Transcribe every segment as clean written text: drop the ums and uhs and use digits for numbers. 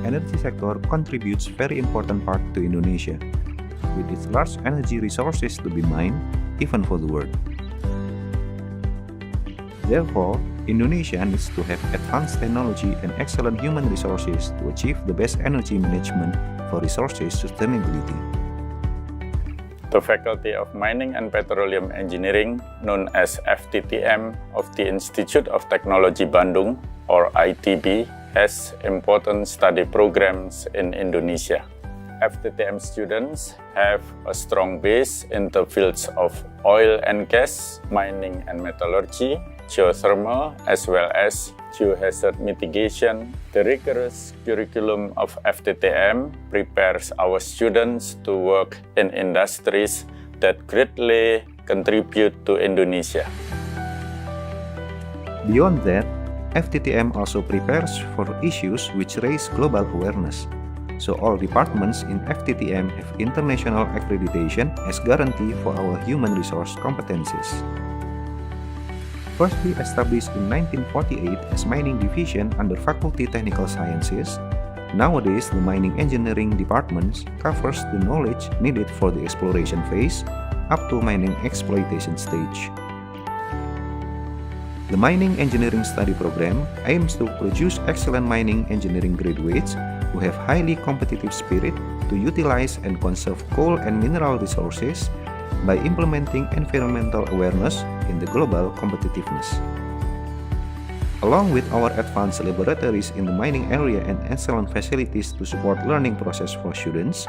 energy sector contributes very important part to Indonesia, with its large energy resources to be mined, even for the world. Therefore, Indonesia needs to have advanced technology and excellent human resources to achieve the best energy management for resources sustainability. The Faculty of Mining and Petroleum Engineering, known as FTTM of the Institute of Technology Bandung, or ITB, has important study programs in Indonesia. FTTM students have a strong base in the fields of oil and gas, mining and metallurgy, geothermal, as well as geohazard mitigation. The rigorous curriculum of FTTM prepares our students to work in industries that greatly contribute to Indonesia. Beyond that, FTTM also prepares for issues which raise global awareness. So all departments in FTTM have international accreditation as guarantee for our human resource competencies. Firstly established in 1948 as Mining Division under Faculty Technical Sciences, nowadays the Mining Engineering Department covers the knowledge needed for the exploration phase up to mining exploitation stage. The Mining Engineering Study Program aims to produce excellent mining engineering graduates who have highly competitive spirit to utilize and conserve coal and mineral resources by implementing environmental awareness in the global competitiveness. Along with our advanced laboratories in the mining area and excellent facilities to support learning process for students,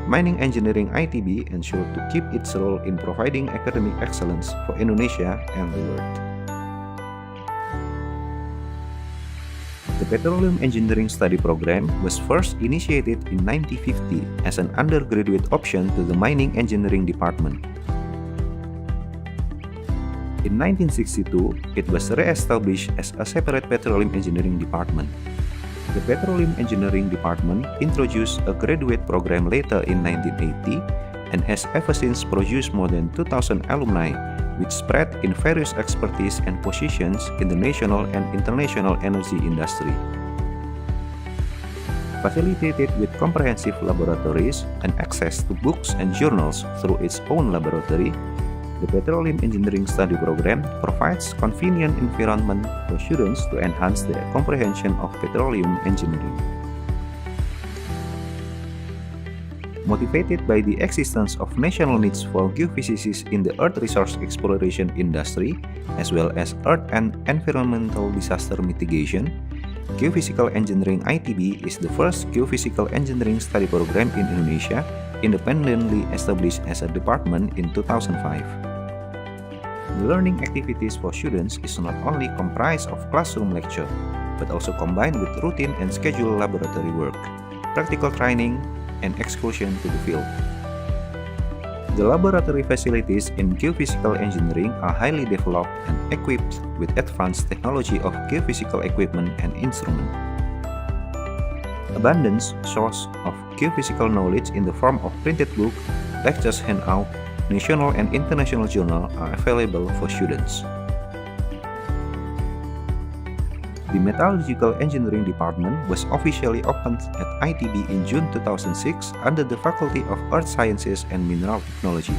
Mining Engineering ITB ensures to keep its role in providing academic excellence for Indonesia and the world. The Petroleum Engineering Study Program was first initiated in 1950 as an undergraduate option to the Mining Engineering Department. In 1962, it was re-established as a separate Petroleum Engineering Department. The Petroleum Engineering Department introduced a graduate program later in 1980 and has ever since produced more than 2,000 alumni, which spread in various expertise and positions in the national and international energy industry. Facilitated with comprehensive laboratories and access to books and journals through its own laboratory, the Petroleum Engineering Study Program provides convenient environment for students to enhance their comprehension of petroleum engineering. Motivated by the existence of national needs for geophysicists in the earth resource exploration industry, as well as earth and environmental disaster mitigation, Geophysical Engineering ITB is the first geophysical engineering study program in Indonesia, independently established as a department in 2005. The learning activities for students is not only comprised of classroom lecture, but also combined with routine and scheduled laboratory work, practical training, and excursion to the field. The laboratory facilities in geophysical engineering are highly developed and equipped with advanced technology of geophysical equipment and instruments. Abundant source of geophysical knowledge in the form of printed book, lectures handout, national and international journal are available for students. The Metallurgical Engineering Department was officially opened at ITB in June 2006 under the Faculty of Earth Sciences and Mineral Technology.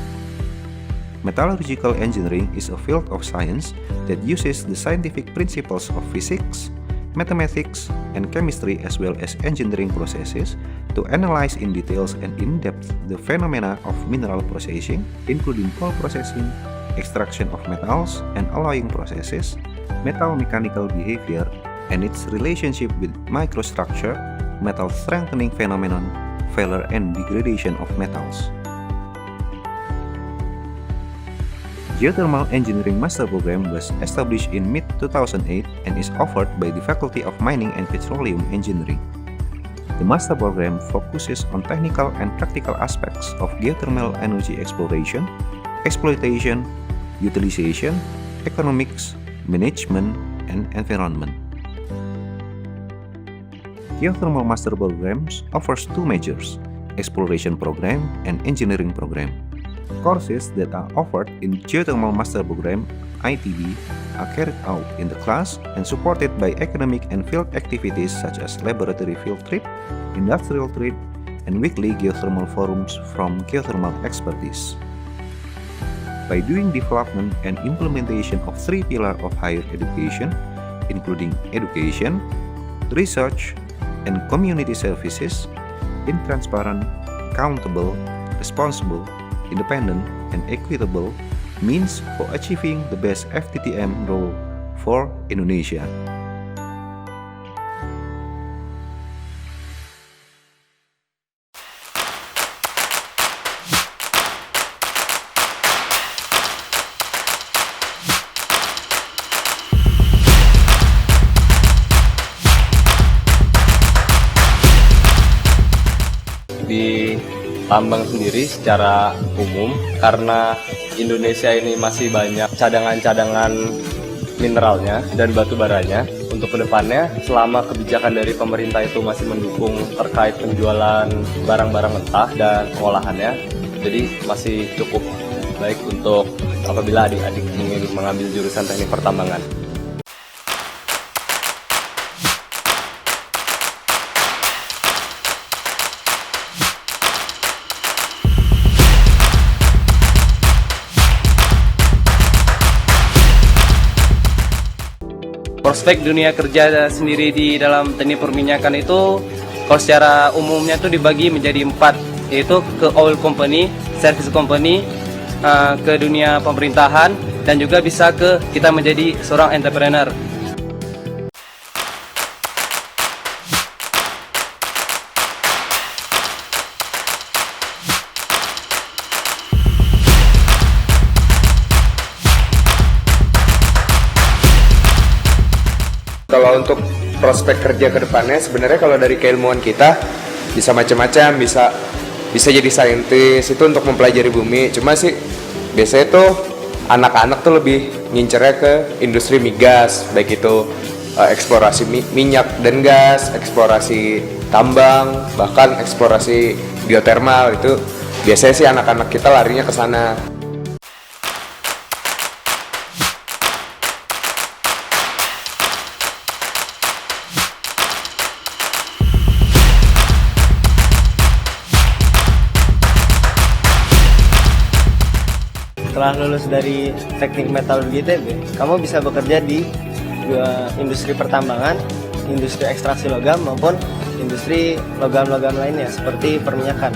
Metallurgical engineering is a field of science that uses the scientific principles of physics, mathematics, and chemistry as well as engineering processes to analyze in details and in-depth the phenomena of mineral processing, including coal processing, extraction of metals and alloying processes, metal mechanical behavior, and its relationship with microstructure, metal strengthening phenomenon, failure and degradation of metals. Geothermal Engineering Master Program was established in mid-2008 and is offered by the Faculty of Mining and Petroleum Engineering. The Master Program focuses on technical and practical aspects of geothermal energy exploration, exploitation, utilization, economics, management, and environment. Geothermal Master Programs offers two majors, Exploration Program and Engineering Program. Courses that are offered in Geothermal Master Program ITB are carried out in the class and supported by academic and field activities such as laboratory field trip, industrial trip, and weekly geothermal forums from geothermal expertise. By doing development and implementation of three pillars of higher education, including education, research, and community services, in transparent, accountable, responsible, independent, and equitable means for achieving the best FTTM role for Indonesia. Di tambang sendiri secara umum, karena Indonesia ini masih banyak cadangan-cadangan mineralnya dan batu baranya, untuk kedepannya selama kebijakan dari pemerintah itu masih mendukung terkait penjualan barang-barang mentah dan pengolahannya, jadi masih cukup baik untuk apabila adik-adik ingin mengambil jurusan teknik pertambangan. Prospek dunia kerja sendiri di dalam teknik perminyakan itu, kalau secara umumnya itu dibagi menjadi 4, yaitu ke oil company, service company, ke dunia pemerintahan, dan juga bisa ke kita menjadi seorang entrepreneur. Kalau untuk prospek kerja ke depannya, sebenarnya kalau dari keilmuan kita bisa macam-macam, bisa jadi saintis itu untuk mempelajari bumi. Cuma sih biasanya tuh anak-anak tuh lebih ngincernya ke industri migas, baik itu eksplorasi minyak dan gas, eksplorasi tambang, bahkan eksplorasi geotermal. Itu biasanya sih anak-anak kita larinya ke sana. Setelah lulus dari teknik metalurgi ITB, kamu bisa bekerja di industri pertambangan, industri ekstraksi logam maupun industri logam-logam lainnya seperti perminyakan.